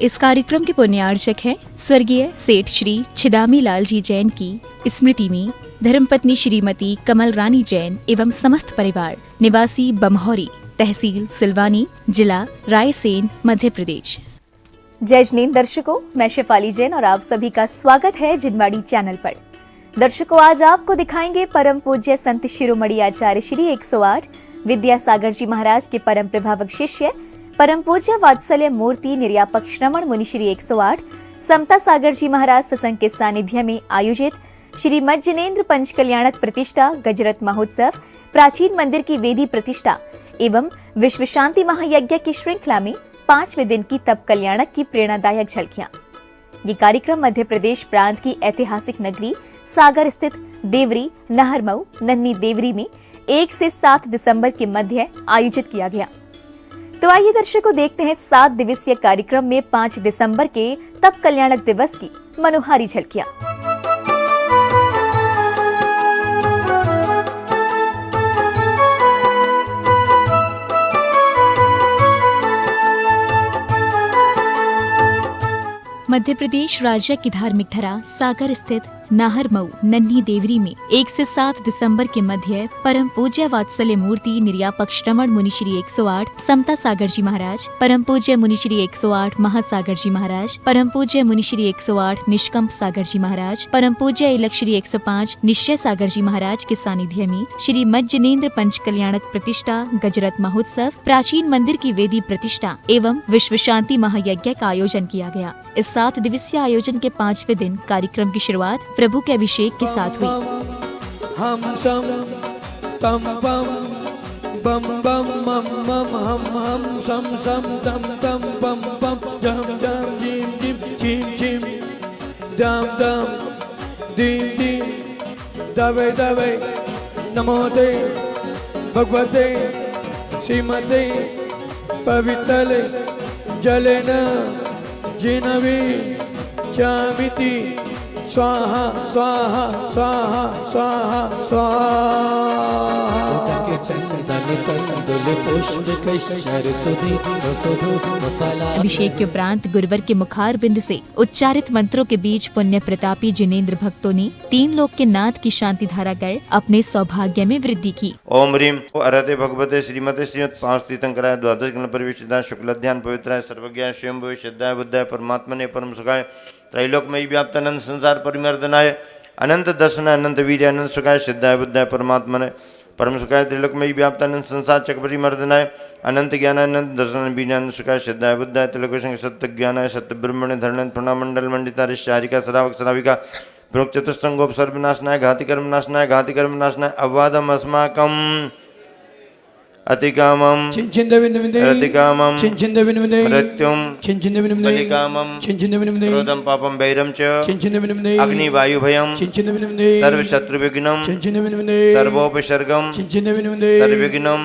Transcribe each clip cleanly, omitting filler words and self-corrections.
इस कार्यक्रम के पुण्यार्चक हैं स्वर्गीय सेठ श्री छिदामी लाल जी जैन की स्मृति में धर्मपत्नी श्रीमती कमल रानी जैन एवं समस्त परिवार, निवासी बमहौरी, तहसील सिलवानी, जिला रायसेन, मध्य प्रदेश। जय जिनेंद्र दर्शकों, मैं शेफाली जैन और आप सभी का स्वागत है जिनवाड़ी चैनल पर। दर्शकों, आज आपको दिखाएंगे परम पूज्य संत शिरोमणि आचार्य श्री 108 विद्यासागर जी महाराज के परम प्रभावक शिष्य परम पूज्य वात्सल्य मूर्ति निर्यापक श्रमण मुनि श्री 108 समता सागर जी महाराज सत्संग के सानिध्य में आयोजित श्री मज्जनेन्द्र पंच कल्याणक प्रतिष्ठा गजरत महोत्सव, प्राचीन मंदिर की वेदी प्रतिष्ठा एवं विश्व शांति महायज्ञ की श्रृंखला में 5वें दिन की तप कल्याणक की प्रेरणादायक झलकियां। ये कार्यक्रम मध्य प्रदेश प्रांत की ऐतिहासिक नगरी सागर स्थित देवरी नहरमऊ नन्ही देवरी में 1 से 7 दिसंबर के मध्य आयोजित किया गया। तो आइए दर्शकों, देखते हैं 7 दिवसीय कार्यक्रम में 5 दिसंबर के तप कल्याणक दिवस की मनोहारी झलकियां। मध्य प्रदेश राज्य की धार्मिक धरा सागर स्थित नाहरमऊ नन्ही देवरी में 1 से 7 दिसंबर के मध्य परम पूज्य वात्सल्य मूर्ति निर्यापक श्रमण मुनि श्री 108 समता सागर जी महाराज, परम पूज्य मुनि श्री 108 महासागर जी महाराज, परम पूज्य मुनि श्री 108 निष्कंप सागर जी महाराज, परम पूज्य इलक श्री 105 निश्चय सागर जी महाराज के सानिध्य में श्री मज्जनेन्द्र पंच कल्याणक प्रतिष्ठा गजरत महोत्सव, प्राचीन मंदिर की वेदी प्रतिष्ठा एवं विश्व शांति महायज्ञ का आयोजन किया गया। इस 7 दिवसीय आयोजन के 5वें दिन कार्यक्रम की शुरुआत प्रभु के अभिषेक के साथ हुई। हम सम तम बम बम बम मम मम हम सम सम तम तम बम बम जम जम जिम जिम चिम चिम दम दम दीम दीम दवे दवे नमो ते भगवते श्रीमते पवित्रले जलेन जिनवी चामिति स्वाहा स्वाहा स्वाहा स्वाहा स्वाहा। अभिषेक के उपरांत गुरुवर के मुखार बिंद से उच्चारित मंत्रों के बीच पुण्य प्रतापी जिनेन्द्र भक्तों ने 3 लोक के नाथ की शांति धारा कर अपने सौभाग्य में वृद्धि की। ओम ह्रीम अरहते भगवते श्रीमते श्रीमत 5 तीर्थंकराय द्वादश गण परिवेशिताय शुक्लध्यान पवित्राय सर्वज्ञाय स्वयंभुवे सिद्धाय बुद्धाय परमात्मने परम सुखाय त्रैलोकमयी व्याप्त अनंत संसार परिमर्दनाय अनंत दर्शनाय अनंत वीर्य अनंत सुखाय सिद्धाय बुद्धाय परमात्मने परम सुखाय त्रिलोकमयी व्याप्त अनंत संसार चक्र परिमर्दनाय अनंत ज्ञान अनंत दर्शन वीर्य अनंत सुखाय सिद्धाय बुद्धाय त्रिलोकशंकर सत्य ज्ञानाय सत्य ब्रह्मण्य धरणन प्रणमंडल मंडिता ऋषारिका सरावक सराविका प्रोक्त चतुष्टंगोप सर्वनाशनाय घाति कर्म नाशनाय अवादम अस्माकम अतिकामम रतिकामम मृत्युम बलिकामम क्रोधम पापम वैरम च अग्निवायु भयम सर्व शत्रु विघ्नम सर्वोपसर्गम सर्वविघ्नम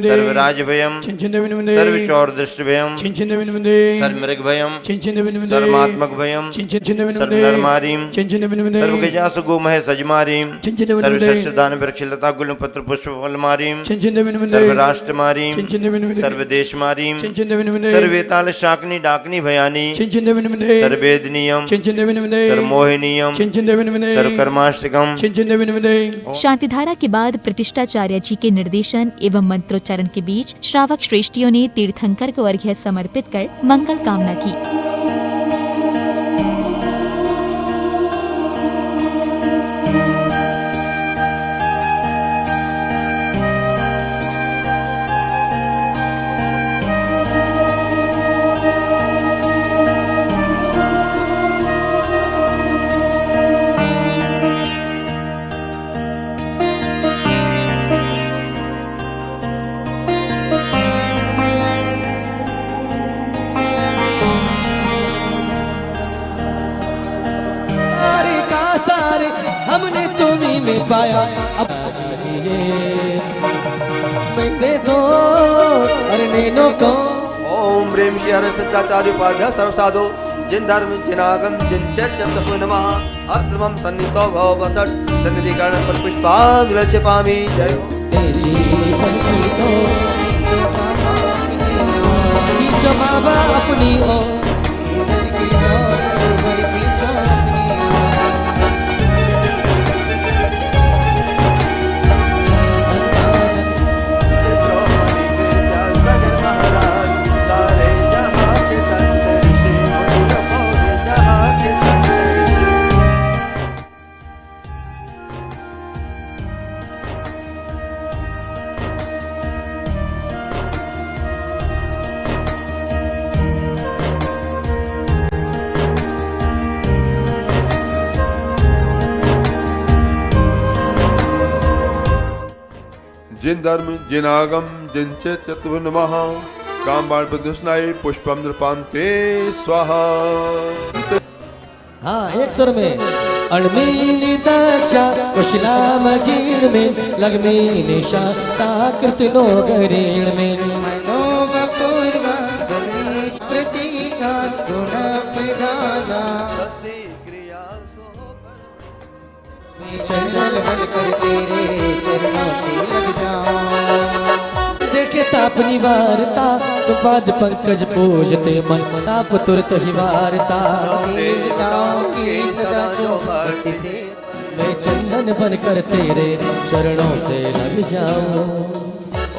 सर्वराज भयम सर्व चौर दृष्टि भयम सर्वमृग भयम सर्वमात्मक भयम सर्वनरमारीम सर्वगजासु गोमह सजमारीम सर्वशस्य दान वृक्षलता गुल पत्र पुष्प फलमारीम सर्वराष्ट्रमारीम सर्वदेशमारीम सर्वेताल शाकनी डाकनी भयानी सर्वेदनीयम सर्वमोहिनीयम सर्वकर्माष्टकम। शांतिधारा के बाद प्रतिष्ठाचार्य जी के निर्देशन एवं मंत्रोच्चारण के बीच श्रावक श्रेष्ठियों ने तीर्थंकर को अर्घ्य समर्पित कर मंगल कामना की। हमने तुम्हीं में पाया अब मैंने दो अरे नैनो को। ओम प्रेम श्री हर सिद्धाचार्य उपाध्याय सर्वसाधो जिन धर्म जिनागम जिन चैत्य नमः अत्रमं सन्नितो भव वसट सन्निधि कर्ण पर पुष्पांजलि पामी। जय बाबा अपनी ओ जिन धर्म जिनागम जिनचे चतुर् नमः काम बाण प्रदुष्णाय पुष्पम नृपांते स्वाहा। हाँ, एक सुर में अणमेली दक्षा कुशलाम जीर्ण में लगमेली शाता कृतनो गरेण में मनोव पूर्व गणेश प्रतीका गुण प्रधाना चंचल मन कर तेरे चरणों से लग जाऊं। देखे ताप निवारता तो पाद पंकज पूजते मन ताप तुरत ही वारता। मैं चंदन बन कर तेरे चरणों से लग जाऊं।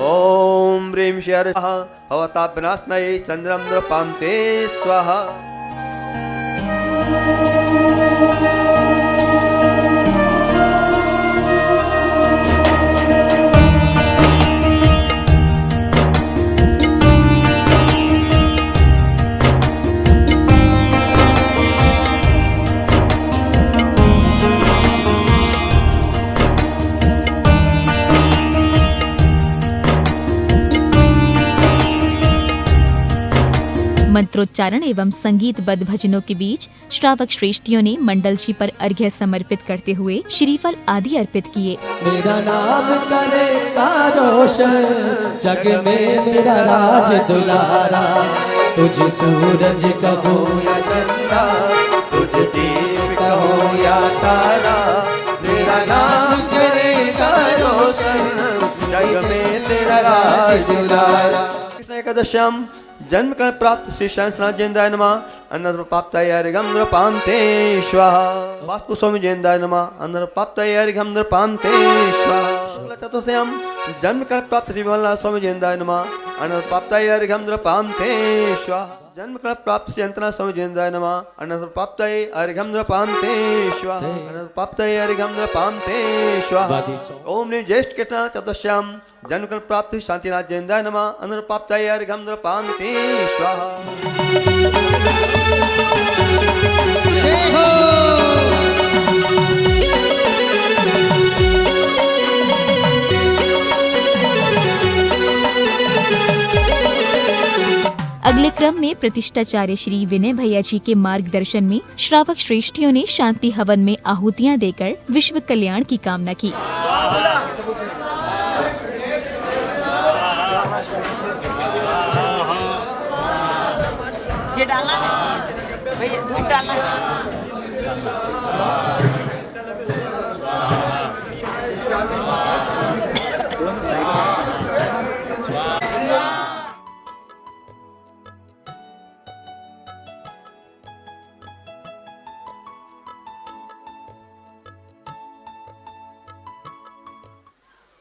ओम ह्रीं श्री हवतापनाशनये चंद्रम नृपांते स्वाहा। मंत्रोच्चारण एवं संगीतबद्ध भजनों के बीच श्रावक श्रेष्ठियों ने मंडल जी पर अर्घ्य समर्पित करते हुए श्रीफल आदि अर्पित किए। मेरा नाम करे रोशन जग में मेरा राज दुलारा। तुझ सूरज कहो या चंदा तुझ दीप कहो या तारा। मेरा नाम करेगा रोशन जग में तेरा राज दुलारा। कृष्ण एकादश्याम जन्म कल प्राप्त श्री शांसनाथ जयंताय नमः अन्न प्राप्ताय अर्घ्यं नृपांते स्वाहा। वास्तु स्वामी जयंताय नमः अन्न प्राप्ताय अर्घ्यं नृपांते स्वाहा। शुक्ल चतुर्थ्याम जन्म कल प्राप्त श्री विमलनाथ स्वामी जयंताय नमः अन्न प्राप्ताय अर्घ्यं नृपांते स्वाहा। जन्म कल प्राप्त श्री अंतनाथ स्वामी जयंताय नमः अन्न प्राप्ताय अर्घ्यं नृपांते स्वाहा। अन्न प्राप्ताय अर्घ्यं नृपांते स्वाहा। ओम नीं ज्येष्ठ कृष्ण चतुर्थ्याम जन्म कल प्राप्त शांतिनाथ जयंताय नमः अन्न प्राप्ताय अर्घ्यं नृपांते स्वाहा। अगले क्रम में प्रतिष्ठाचार्य श्री विनय भैया जी के मार्गदर्शन में श्रावक श्रेष्ठियों ने शांति हवन में आहुतियां देकर विश्व कल्याण की कामना की।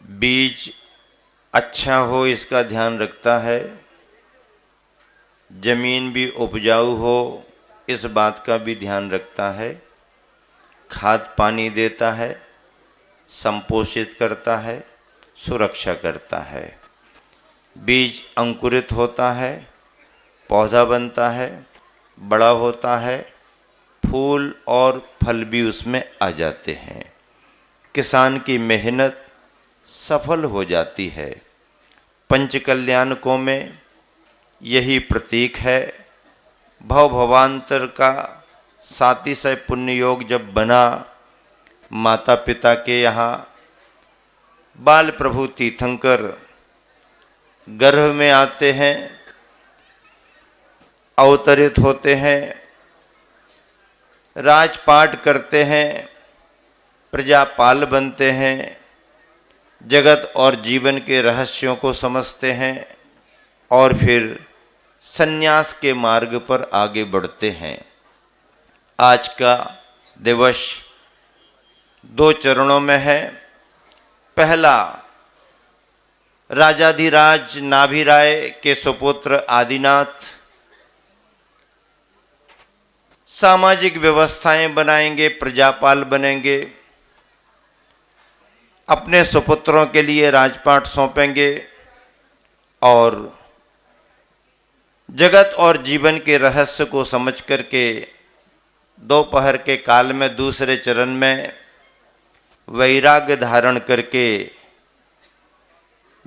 बीज अच्छा हो इसका ध्यान रखता है, जमीन भी उपजाऊ हो इस बात का भी ध्यान रखता है, खाद पानी देता है, संपोषित करता है, सुरक्षा करता है। बीज अंकुरित होता है, पौधा बनता है, बड़ा होता है, फूल और फल भी उसमें आ जाते हैं। किसान की मेहनत सफल हो जाती है। पंच कल्याणकों में यही प्रतीक है। भव भवांतर का सातिशय पुण्य योग जब बना, माता पिता के यहाँ बाल प्रभु तीर्थंकर गर्भ में आते हैं, अवतरित होते हैं, राजपाट करते हैं, प्रजापाल बनते हैं, जगत और जीवन के रहस्यों को समझते हैं और फिर संन्यास के मार्ग पर आगे बढ़ते हैं। आज का दिवस दो चरणों में है। पहला, राजाधिराज नाभिराय के सुपुत्र आदिनाथ सामाजिक व्यवस्थाएं बनाएंगे, प्रजापाल बनेंगे, अपने सुपुत्रों के लिए राजपाट सौंपेंगे और जगत और जीवन के रहस्य को समझ करके दोपहर के काल में दूसरे चरण में वैराग्य धारण करके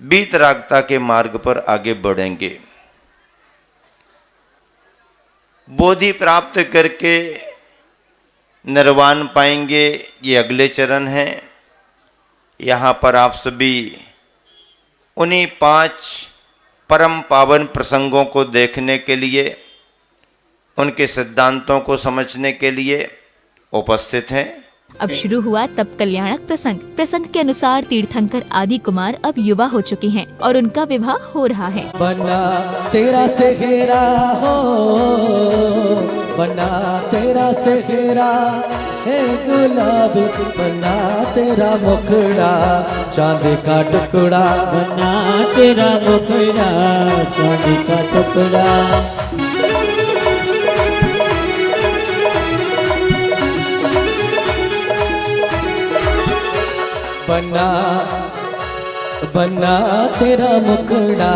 वीतरागता के मार्ग पर आगे बढ़ेंगे। बोधि प्राप्त करके निर्वाण पाएंगे, ये अगले चरण है। यहाँ पर आप सभी उन्हीं 5 परम पावन प्रसंगों को देखने के लिए, उनके सिद्धांतों को समझने के लिए उपस्थित हैं। अब शुरू हुआ तब कल्याणक प्रसंग। प्रसंग के अनुसार तीर्थंकर आदि कुमार अब युवा हो चुके हैं और उनका विवाह हो रहा है। बना तेरा से घेरा हो, बना तेरा से घेरा है गुलाबी, बना तेरा मुखड़ा चांदी का टुकड़ा, बना तेरा मुखड़ा चांदी का टुकड़ा। बना बना तेरा मुखड़ा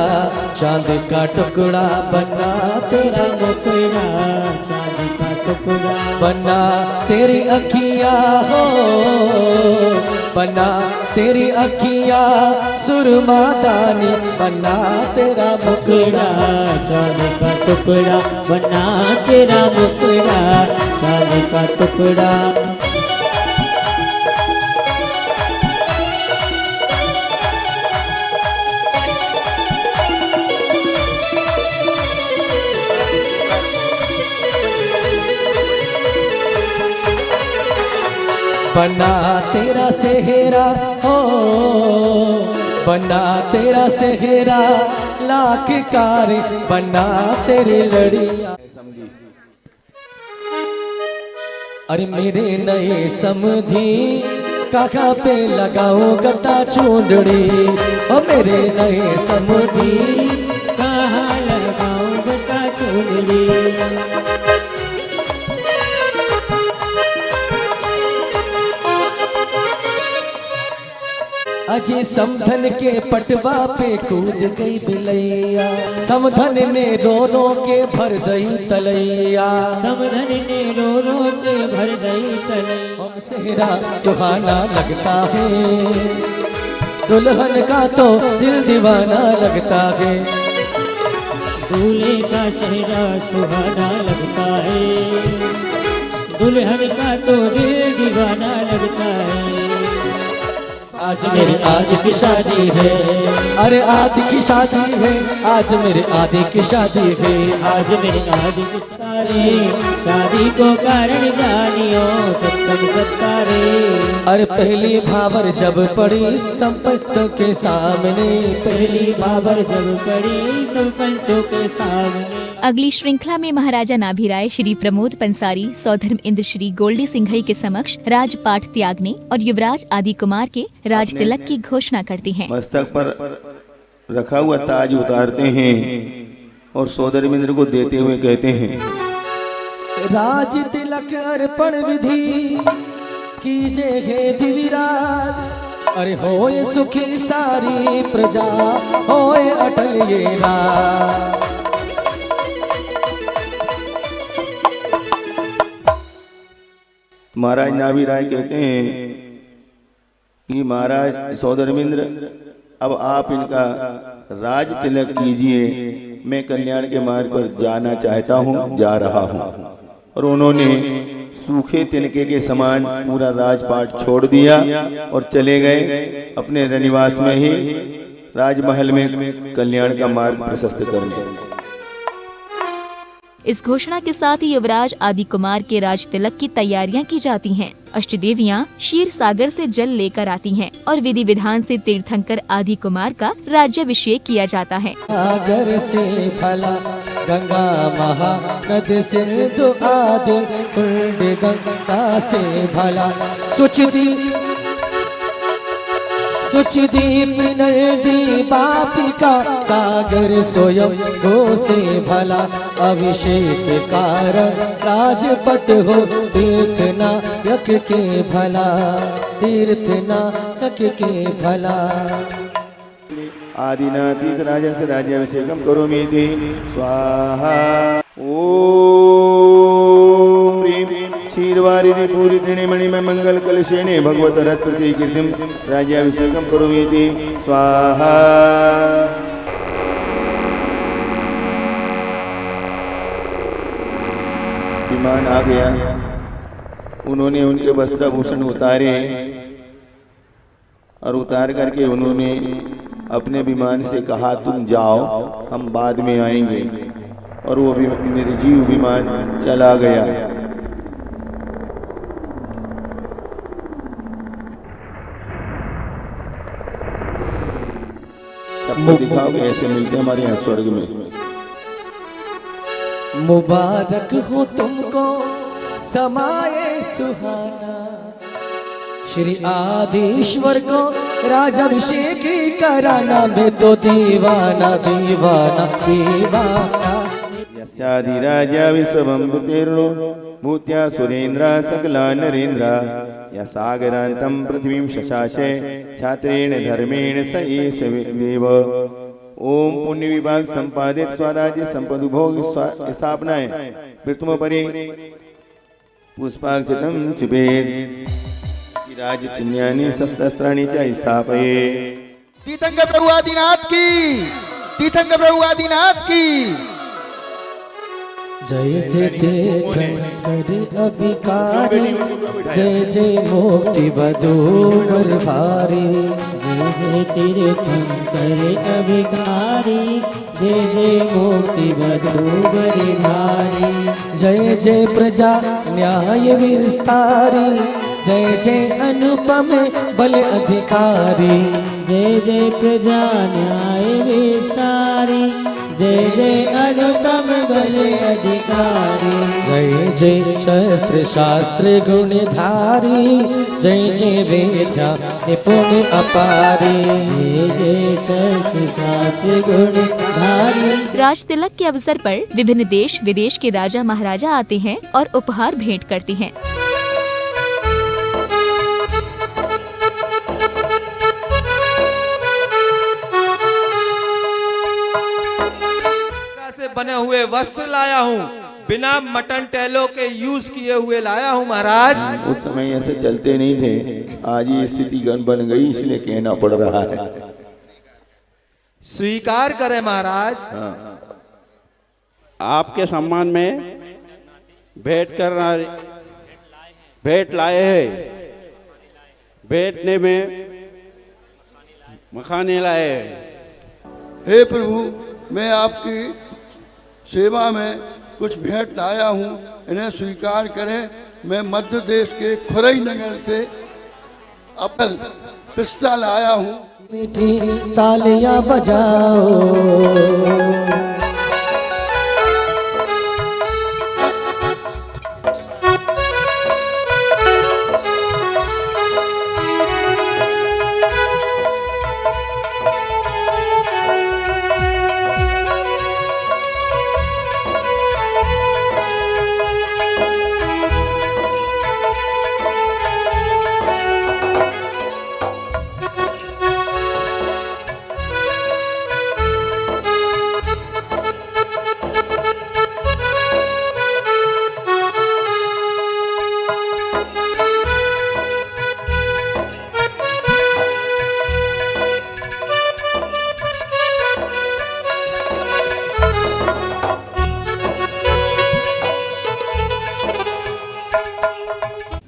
चांदी का टुकड़ा, बना तेरा मुखड़ा चांदी का टुकड़ा। बना तेरी अखियाँ हो, बना तेरी अखियाँ सुरमा दानी, बना तेरा मुखड़ा चांदी का टुकड़ा, बना तेरा मुखड़ा चांदी का टुकड़ा। बना तेरा सेहरा हो, बना तेरा सेहरा लाख कारी, बना तेरी लड़िया। अरे मेरे नए समधी काका पे लगाओ गता चूंदड़ी, और मेरे नए समधी कहाँ लगाऊं गता चूंदड़ी। अजी समधन के पटवा पे कूद गई बिलैया, समधन ने रो रो के भर दई तलैया, समधन ने रो रो के भर गई तलैया। सेहरा सुहाना लगता है, दुल्हन का तो दिल दीवाना लगता है, दूल्हे का चेहरा सुहाना लगता है, दुल्हन का तो दिल दीवाना लगता है। आज मेरी आदि की शादी है, अरे आदि की शादी है, आज मेरे आदि की शादी है, आज मेरी आदि की शादी को कारण जानियो सत्संग सत्कारे। अरे पहली भावर जब पड़ी संपत्तों के सामने, पहली भावर जब पड़ी सरपंचों के सामने। अगली श्रृंखला में महाराजा नाभिराय श्री प्रमोद पंसारी सौधर्म इंद्र श्री गोल्डी सिंघई के समक्ष राजपाठ त्यागने और युवराज आदि कुमार के राज तिलक की घोषणा करते हैं। मस्तक पर रखा हुआ ताज उतारते हैं और सौधर्म इंद्र को देते हुए कहते हैं, राज तिलक अर्पण विधि कीजे हे दिविराज, अरे होए सुखी सारी प्रजा, होए अटल ये राज। महाराज नाभिराय कहते हैं कि महाराज सौधर्मेंद्र, अब आप इनका राज तिलक कीजिए, मैं कल्याण के मार्ग पर जाना चाहता हूँ, जा रहा हूँ। और उन्होंने सूखे तिनके के समान पूरा राजपाट छोड़ दिया और चले गए अपने रनिवास में ही राजमहल में कल्याण का मार्ग प्रशस्त करने। इस घोषणा के साथ ही युवराज आदि कुमार के राज तिलक की तैयारियां की जाती हैं। अष्टदेवियां क्षीर सागर से जल लेकर आती हैं और विधि विधान से तीर्थंकर आदि कुमार का राज्याभिषेक किया जाता है। सागर से फला गंगा महानद सिंधु आदि कुंड गंगा से भला, सुचदीप नदी बापिका सागर स्वयं गो से भला, अभिषेक कारण राजपट हो तीर्थ नायक के भला, तीर्थ नायक के भला। आदिनातीत राजा से राज्याभिषेकम करोमि इति स्वाहा। ओम ह्रीं क्षीरवारिधि पूरितृणी मणिमय मंगल कलश अग्रसेने भगवत रथप्रति कीर्तिम राज्याभिषेकम करोमीति स्वाहा। विमान आ गया। उन्होंने उनके वस्त्राभूषण उतारे और उतार करके उन्होंने अपने विमान से कहा तुम जाओ, हम बाद में आएंगे। और वो निर्जीव विमान चला गया। सबको दिखाओगे ऐसे मिलते हमारे यहाँ स्वर्ग में। मुबारक हो तुमको समाये सुहाना, श्री आदिश्वर को राजाभिषेक कराना। मैं तो दीवाना दीवाना दीवाना। यस्याधिराजा विश्वम्भूतेर्नो भूत्या सुरेन्द्रा सकला नरेन्द्रा। यसागरान्तं पृथ्वीं शशासे छात्रेण धर्मेण स एष देव। ओम पुण्य विभाग संपादित स्वराज्य संपद भोग स्थापनाएं पृथ्वोपरि पुष्पाक्षतं चिपेत्। राज चिन्यानि शस्त्रास्त्राणि च स्थापयेत्। तीर्थंकर प्रभु आदिनाथ की, तीर्थंकर प्रभु आदिनाथ की। जय जय तीर्थंकर अभिकारी, जय जय मुक्ति बधूवर भारी। जय जय तीर्थंकर अभिकारी, जय जय मुक्ति बधूवर भारी। जय जय प्रजा न्याय विस्तारी, जय जय अनुपम बल अधिकारी। जय जय प्रजा न्याय विस्तारी, जय जय अनुपम बल अधिकारी। जय जय शस्त्र शास्त्र गुणधारी, जय जय वेद्या निपुण अपारी। जय जय शस्त्र शास्त्र गुणधारी। राज तिलक के अवसर पर विभिन्न देश विदेश के राजा महाराजा आते हैं और उपहार भेंट करते हैं। से बने हुए वस्त्र लाया हूँ, बिना मटन टेलो के यूज किए हुए लाया हूँ महाराज। उस समय ऐसे चलते नहीं थे, आज ये स्थिति बन गई इसलिए कहना पड़ रहा है। स्वीकार करें महाराज। आपके सम्मान में भेंट लाए हैं। भेंटने में मखाने लाए हैं। हे प्रभु, मैं आपकी सेवा में कुछ भेंट लाया हूँ, इन्हें स्वीकार करें। मैं मध्य देश के खुरई नगर से अपल पिस्ता लाया हूँ। मीठी तालियां बजाओ।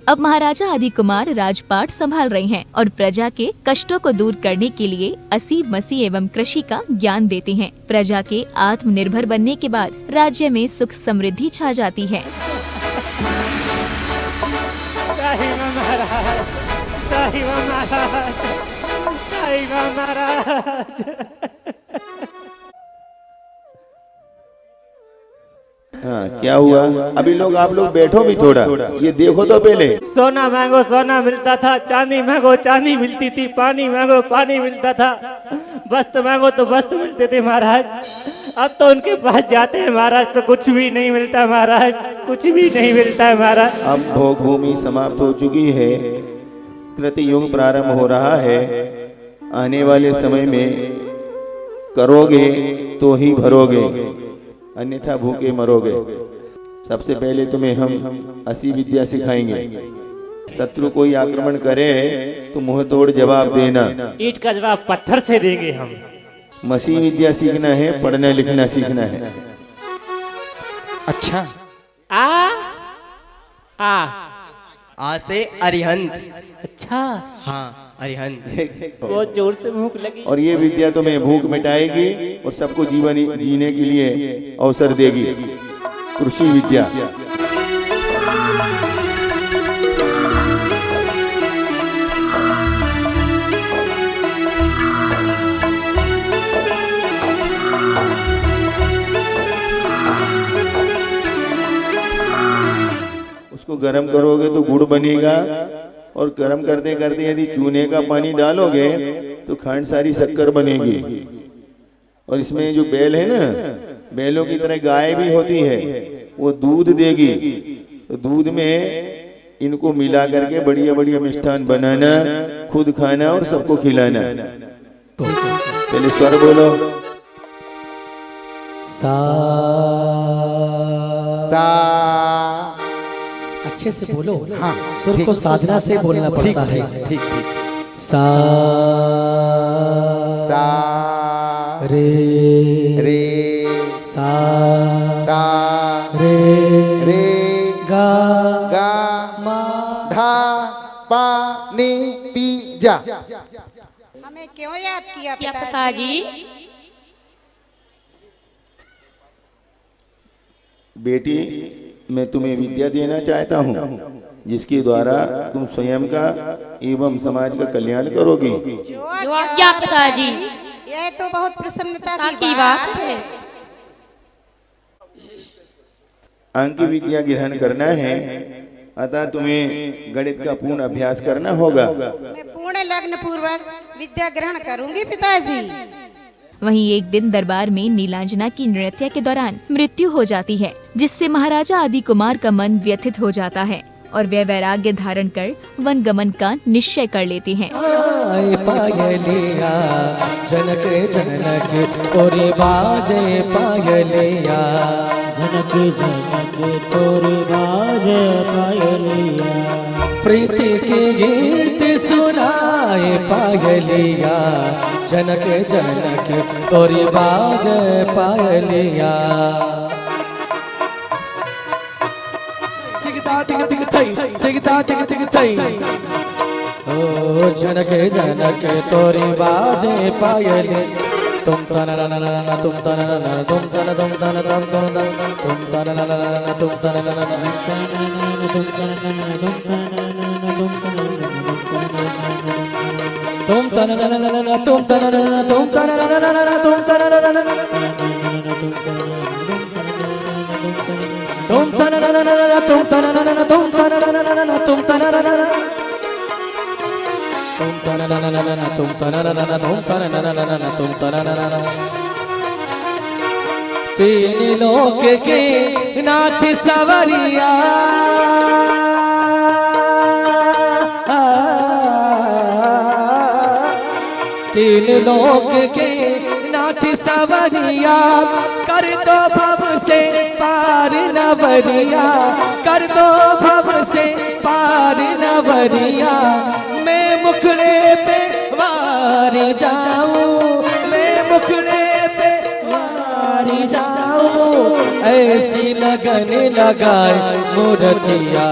अब महाराजा आदि कुमार राजपाट संभाल रहे हैं और प्रजा के कष्टों को दूर करने के लिए असी मसी एवं कृषि का ज्ञान देते हैं। प्रजा के आत्मनिर्भर बनने के बाद राज्य में सुख समृद्धि छा जाती है। हाँ, क्या हुआ? अभी लोग आप लोग बैठो भी थोड़ा, ये देखो तो पहले। सोना मांगो सोना मिलता था, चांदी मांगो चांदी मिलती थी, पानी मांगो पानी मिलता था, वस्त्र मांगो तो वस्त्र मिलते थे महाराज। अब तो उनके पास जाते हैं महाराज तो कुछ भी नहीं मिलता महाराज, कुछ भी नहीं मिलता है महाराज। अब भोग भूमि समाप्त हो चुकी है, कृति युग प्रारंभ हो रहा है। आने वाले समय में करोगे तो ही भरोगे, अन्यथा भूखे मरोगे। सबसे पहले तुम्हें हम 80 विद्या सिखाएंगे। शत्रु कोई आक्रमण करे तो मुंह तोड़ जवाब देना। ईंट का जवाब पत्थर से देंगे हम। मसीह विद्या सीखना है, पढ़ना लिखना सीखना है। अच्छा। आ से अरिहंत। अच्छा। हाँ, अरिहंत। बहुत जोर से भूख लगी। और ये विद्या तुम्हें भूख मिटाएगी और सबको जीवन जीने के लिए अवसर देगी। कृषि विद्या। उसको गर्म करोगे तो गुड़ बनेगा, और गर्म करते करते यदि चूने का पानी डालोगे तो खंड सारी शक्कर बनेगी। और इसमें जो बैल है ना, बैलों की तरह गाय भी होती है, वो दूध देगी। तो दूध में इनको मिला करके बढ़िया बढ़िया मिष्ठान बनाना, खुद खाना और सबको खिलाना। पहले स्वर बोलो। सा अच्छे से बोलो। हाँ, सुर को साधना से बोलना पड़ता है। ठीक ठीक। सा रे रे सा सा रे रे गा गा मा धा पा नी पी जा। हमें क्यों याद किया पिताजी? बेटी, मैं तुम्हें विद्या देना चाहता हूँ जिसके द्वारा तुम स्वयं का एवं समाज का कल्याण करोगी। जो आज्ञा पिताजी। यह तो बहुत प्रसन्नता की बात है। अंक विद्या ग्रहण करना है, अतः तुम्हें गणित का पूर्ण अभ्यास करना होगा। मैं पूर्ण लग्न पूर्वक विद्या ग्रहण करूंगी पिताजी। वहीं एक दिन दरबार में नीलांजना की नृत्य के दौरान मृत्यु हो जाती है, जिससे महाराजा आदि कुमार का मन व्यथित हो जाता है और वे वैराग्य धारण कर वन गमन का निश्चय कर लेते हैं। पायलिया जनक जनक तोरी बाजे पायलिया, जनक जनक तोरी बाजे पायलिया। प्रीति के गीत सुनाए पायलिया, जनक जनक तोरी बाजे पायलिया। टिकता टिक टिक थई, टिकता टिक टिक थई। ओ जनक जनक तोरी बाजे पायले, तुम तन न न न तुम तन न न तुम तन तुम तन तुम तन तुम तन न न तुम तन न न तुम तन तुम तन न तुम तन न तुम तन न तुम तन न तुम तन न तुम तन न तुम तन न तुम तन न तुम तन न तुम तन न तुम तन न तुम तन न। तीन लोक के नाथ सवरिया, तीन लोक के नाथ सवरिया, कर दो भव से पार नवरिया, कर दो भव से पार नवरिया। मैं मुखड़े पे वारी जाऊं, मैं मुखड़े पे वारी जाऊं। ऐसी लगन लगाए मूर्तिया,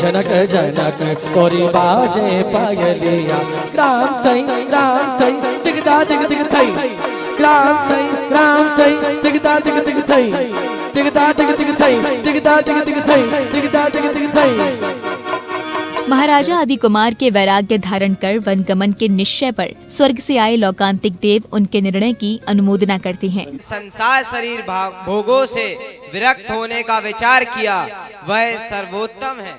जनक जनक तोरी बाजे पायलिया। राम थई दिगदा दिग दिग थई, राम थई दिगदा दिग दिग थई, दिगदा दिग दिग थई, दिगदा दिग दिग थई, दिगदा दिग दिग थई। महाराजा आदि कुमार के वैराग्य धारण कर वनगमन के निश्चय पर स्वर्ग से आए लौकांतिक देव उनके निर्णय की अनुमोदना करते हैं। संसार शरीर भोगों से विरक्त होने का विचार किया, वह सर्वोत्तम है।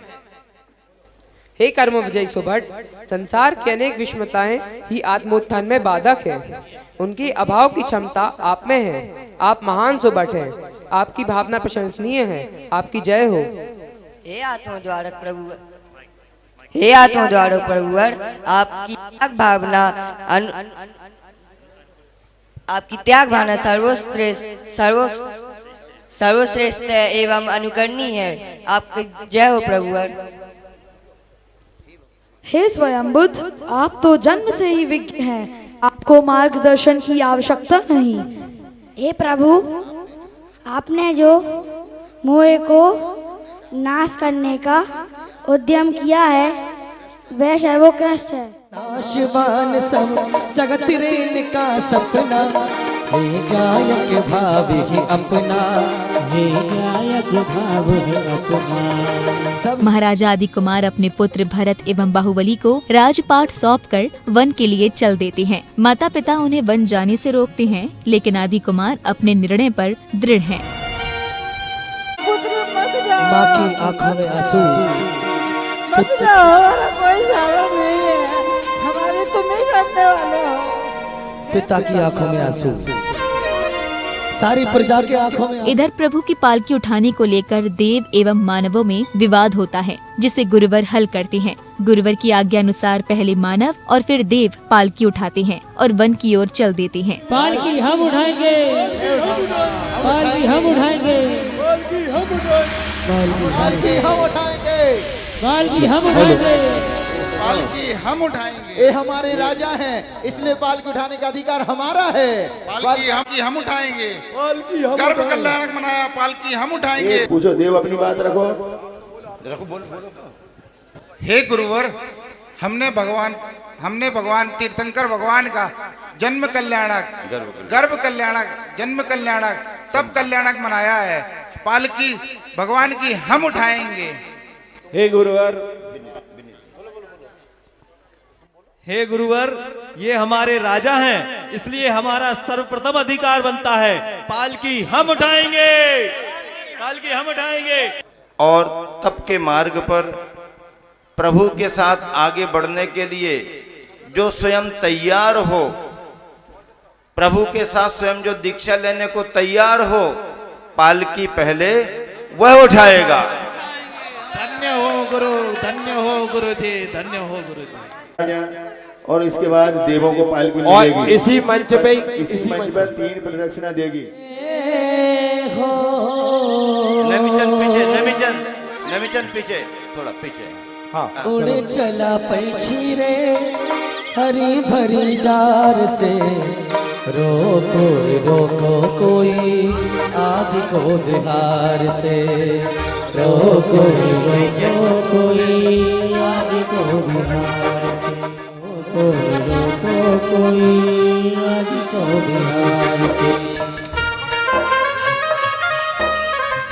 हे कर्म विजय सुभट, संसार की अनेक विषमताएं ही आत्मोत्थान में बाधक है। उनकी अभाव की क्षमता आप में है। आप महान सुभट हैं। आपकी भावना प्रशंसनीय है। आपकी जय हो। हे आत्मद्वारक प्रभु, हे आत्मद्वारक प्रभुवर, आपकी त्याग भावना आपकी त्याग भावना सर्वश्रेष्ठ एवं अनुकरणीय है। आपकी जय हो प्रभुवर। हे स्वयंबुद्ध, आप तो जन्म से ही विज्ञ हैं, आपको मार्गदर्शन की आवश्यकता नहीं। हे प्रभु, आपने जो मोह को नाश करने का उद्यम किया है वह सर्वोत्कृष्ट है। नाशवान सब जगत ऋण का सपना, हे गायक भाव ही अपना, हे गायक भाव ही अपना। महाराजा आदि कुमार अपने पुत्र भरत एवं बाहुबली को राजपाट सौंपकर वन के लिए चल देते हैं। माता पिता उन्हें वन जाने से रोकते हैं, लेकिन आदि कुमार अपने निर्णय पर दृढ़ हैं। माँ की आंखों में आंसू, हमारा कोई सहारा नहीं है, हमारे तुम ही करने वाले हो। पिता की आंखों में आंसू, सारी प्रजा के आंखों में। इधर प्रभु की पालकी उठाने को लेकर देव एवं मानवों में विवाद होता है, जिसे गुरुवर हल करते हैं। गुरुवर की आज्ञा अनुसार पहले मानव और फिर देव पालकी उठाते हैं और वन की ओर चल देते हैं। पालकी हम उठाएंगे, पालकी हम उठाएंगे, पालकी हम उठाएंगे, पालकी हम उठाएंगे, पालकी हम उठाएंगे, पालकी हम उठाएंगे। ये हमारे राजा हैं, इसलिए पालकी उठाने का अधिकार हमारा है। पालकी हम उठाएंगे, गर्भ कल्याणक मनाया, पालकी हम उठाएंगे। पूछो देव, अपनी बात रखो। हे गुरुवर, हमने भगवान तीर्थंकर भगवान का जन्म कल्याणक, गर्भ कल्याणक, जन्म कल्याणक, तब कल्याणक मनाया है। पालकी भगवान की हम उठाएंगे। हे गुरुवर, हे गुरुवर, ये हमारे राजा हैं, इसलिए हमारा सर्वप्रथम अधिकार बनता है। पालकी हम उठाएंगे, पालकी हम उठाएंगे। और तप के मार्ग पर प्रभु के साथ आगे बढ़ने के लिए जो स्वयं तैयार हो, प्रभु के साथ स्वयं जो दीक्षा लेने को तैयार हो, पालकी पहले वह उठाएगा। धन्य हो गुरु, धन्य हो गुरु जी, धन्य हो गुरु जी। और इसके बाद देवों को पालकी और मिलेगी। इसी मंच पे इसी मंच पर 3 प्रदक्षिणा देगी। नमीचंद पीछे, थोड़ा पीछे। हाँ। उड़ चला पंछी रे हरी भरी डार से, रोको रोको कोई आदि को बिहार से, रोको रोको कोई आदि को बिहार से, रोको कोई आदि को बिहार से।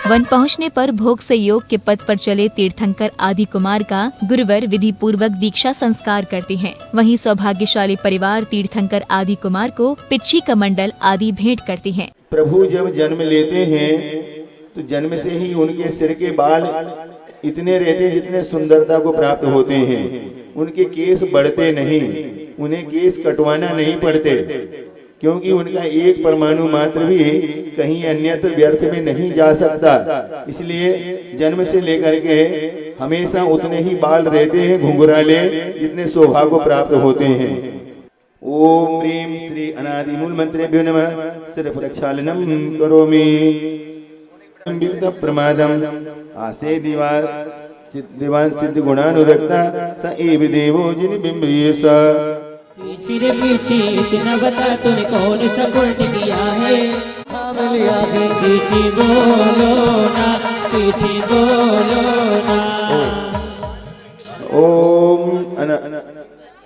वन पहुंचने पर भोग से योग के पथ पर चले तीर्थंकर आदि कुमार का गुरुवर विधि पूर्वक दीक्षा संस्कार करते हैं। वहीं सौभाग्यशाली परिवार तीर्थंकर आदि कुमार को पिच्छी कमंडल आदि भेंट करते हैं। प्रभु जब जन्म लेते हैं तो जन्म से ही उनके सिर के बाल इतने रहते जितने सुंदरता को प्राप्त होते हैं। उनके केस बढ़ते नहीं, उन्हें केस कटवाना नहीं पड़ते, क्योंकि उनका एक परमाणु मात्र भी कहीं अन्यत्र व्यर्थ में नहीं जा सकता। इसलिए जन्म से लेकर के हमेशा उतने ही बाल रहते हैं घुंघराले जितने सौभाग्य को प्राप्त होते हैं। ओम ह्रीं श्री अनादि मूल मंत्रेभ्यो नमः। सिर्फ रक्षालनम करोमि प्रमादम आसे दिवान सिद्ध गुणानुरक्ता स एव देवो जिन बिंबयेसा। पीछे पीछे इतना बता तूने कौन सा उल्ट किया है, पीछे बोलो ना, पीछे बोलो ना।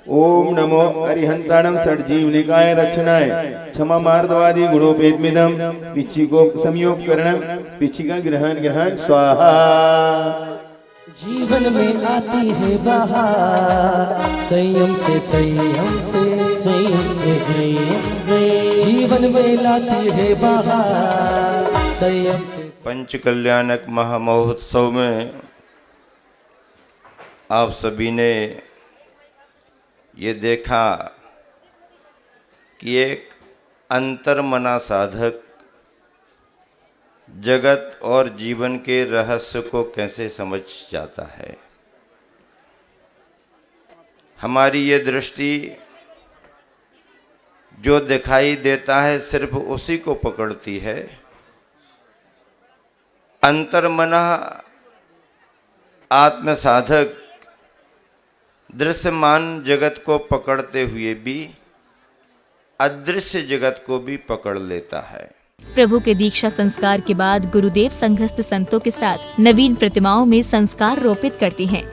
ओम नमो अरिहंताणम षड्जीवनिकाय रक्षणाय क्षमा मार्दवादी गुणोपेतमिदम पिछी को संयोग करणम पिछी का ग्रहण स्वाहा। जीवन में आती है बहार, संयम से संयम से, संयम से जीवन में लाती है बहार, संयम से। पंच कल्याणक महामहोत्सव में आप सभी ने ये देखा कि एक अंतर्मना साधक जगत और जीवन के रहस्य को कैसे समझ जाता है। हमारी ये दृष्टि जो दिखाई देता है सिर्फ उसी को पकड़ती है। अंतर्मना आत्म साधक दृश्यमान जगत को पकड़ते हुए भी अदृश्य जगत को भी पकड़ लेता है। प्रभु के दीक्षा संस्कार के बाद गुरुदेव संघस्थ संतों के साथ नवीन प्रतिमाओं में संस्कार रोपित करते हैं।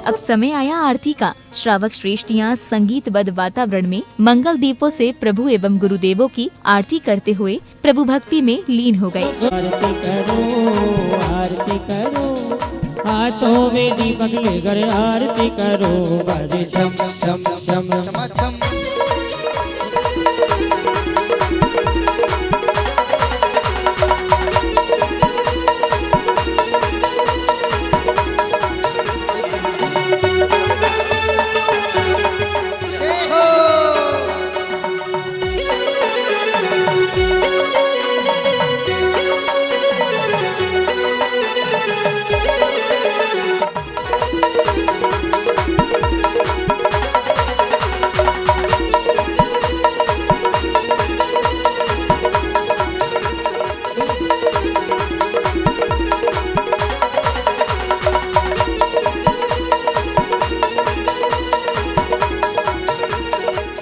अब समय आया आरती का। श्रावक श्रेष्ठियाँ संगीतबद्ध वातावरण में मंगल दीपों से प्रभु एवं गुरुदेवों की आरती करते हुए प्रभु भक्ति में लीन हो गए। आरती करो, हाथों में दीपक लेकर आरती करो, बजे झम झम झम झम।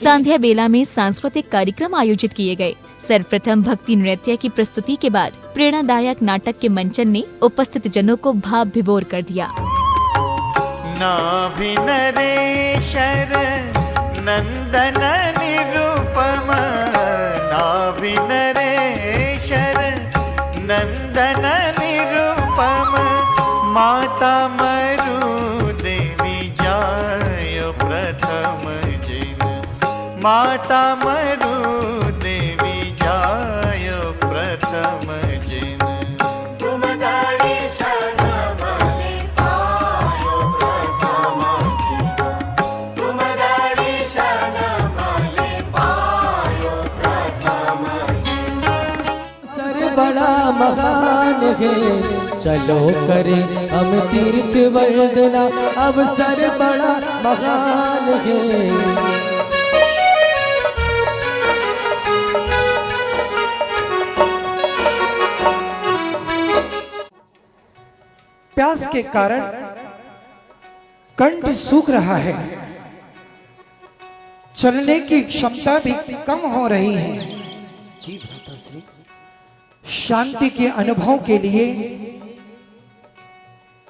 संध्या बेला में सांस्कृतिक कार्यक्रम आयोजित किए गए। सर्वप्रथम भक्ति नृत्य की प्रस्तुति के बाद प्रेरणादायक नाटक के मंचन ने उपस्थित जनों को भाव विभोर कर दिया। नाभिनरेशर नंदन निरुपम, नाभिनरेशर नंदन निरुपम, माता मरु देवी जाय प्रथम जिन, माता मरु देवी जाय प्रथम जिन। तुम दर्शन मने पायो प्रथम जिन, तुम दर्शन मने पायो प्रथम जिन। सर बड़ा महान है, चलो करें हम तीर्थ वर्धना, अब सर बड़ा महान है। प्यास के कारण कंठ सूख रहा है, चलने की क्षमता भी कम हो रही है। शांति के अनुभव के लिए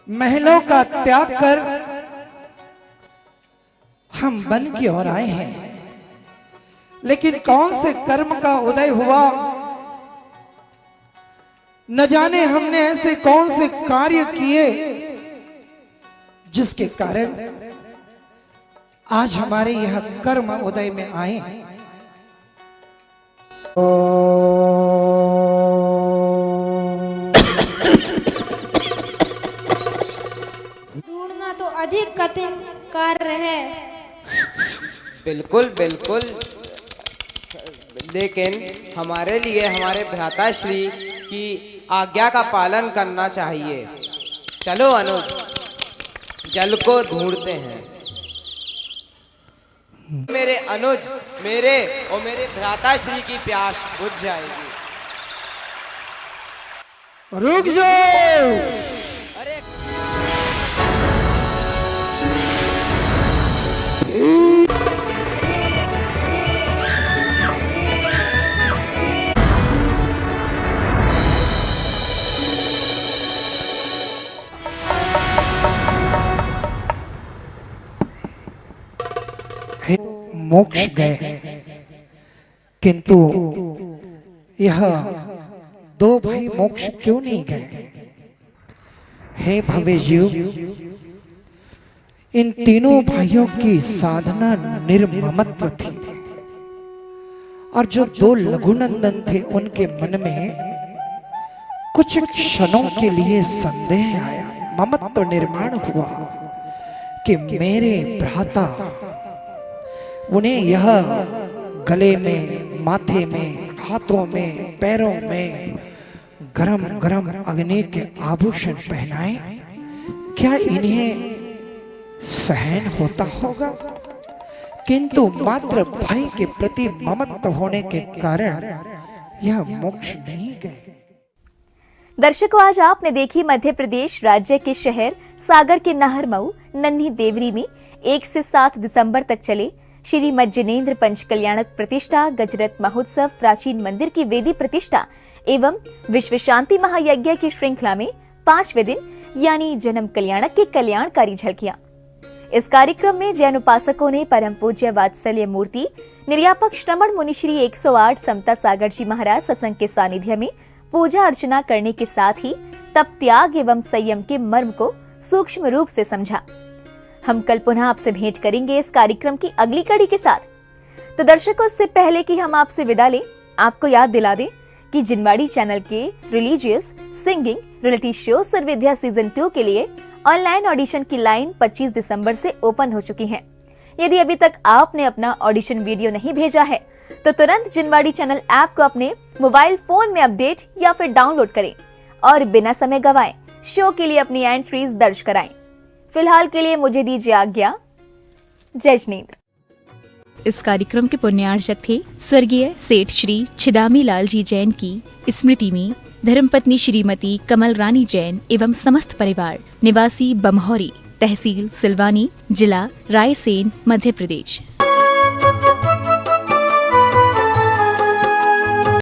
महलों का त्याग कर हम वन की ओर आए हैं, लेकिन कौन से कर्म का उदय हुआ, न जाने हमने ऐसे कौन से कार्य किए जिसके कारण आज हमारे यह कर्म उदय में आए। ढूंढना तो अधिक कठिन कार्य है। बिल्कुल बिल्कुल, लेकिन हमारे लिए हमारे भ्राताश्री की आज्ञा का पालन करना चाहिए। चलो अनुज, जल को ढूंढते हैं। मेरे अनुज, मेरे और मेरे भ्राताश्री की प्यास बुझ जाएगी। रुक जाओ। मोक्ष गए, किंतु यह दो भाई मोक्ष क्यों नहीं गए? हे भव्य जीव, इन तीनों भाइयों की साधना निर्ममत्व थी, और जो दो लघुनंदन थे उनके मन में कुछ क्षणों के लिए संदेह आया, ममत्व निर्माण हुआ कि मेरे भ्राता, उन्हें यह गले में, माथे में, हाथों में, पैरों में गरम गरम अग्नि के आभूषण पहनाए, क्या इन्हें सहन होता होगा? किंतु मात्र भाई के प्रति ममत्व होने के कारण यह मोक्ष नहीं गए। दर्शकों, आज आपने देखी मध्य प्रदेश राज्य के शहर सागर के नाहर मऊ नन्ही देवरी में 1 से 7 दिसंबर तक चले श्री मज्जनेन्द्र पंच कल्याणक प्रतिष्ठा गजरत महोत्सव प्राचीन मंदिर की वेदी प्रतिष्ठा एवं विश्व शांति महायज्ञ की श्रृंखला में 5वें दिन यानी जन्म कल्याणक की कल्याणकारी झलकियां। इस कार्यक्रम में जैन उपासकों ने परम पूज्य वात्सल्य मूर्ति निर्यापक श्रमण मुनिश्री 108 समता सागर जी महाराज सत्संग के सानिध्य में पूजा अर्चना करने के साथ ही तप त्याग एवं संयम के मर्म को सूक्ष्म रूप से समझा। हम कल पुनः आपसे भेंट करेंगे इस कार्यक्रम की अगली कड़ी के साथ। तो दर्शकों, इससे पहले कि हम आपसे विदा लें, आपको याद दिला दें कि जिनवाड़ी चैनल के religious singing reality show Survidya season 2 के लिए ऑनलाइन ऑडिशन की लाइन 25 दिसंबर से ओपन हो चुकी है। यदि अभी तक आपने अपना ऑडिशन वीडियो नहीं भेजा है तो तुरंत जिनवाड़ी चैनल ऐप को अपने मोबाइल फोन में अपडेट या फिर डाउनलोड करें और बिना समय गवाएं शो के लिए अपनी एंट्रीज दर्ज कराएं। फिलहाल के लिए मुझे दीजिए आज्ञा। जय जिनेंद्र। इस कार्यक्रम के पुण्यार्चक थे स्वर्गीय सेठ श्री छिदामी लाल जी जैन की स्मृति में धर्मपत्नी श्रीमती कमल रानी जैन एवं समस्त परिवार, निवासी बमहौरी, तहसील सिलवानी, जिला रायसेन, मध्य प्रदेश।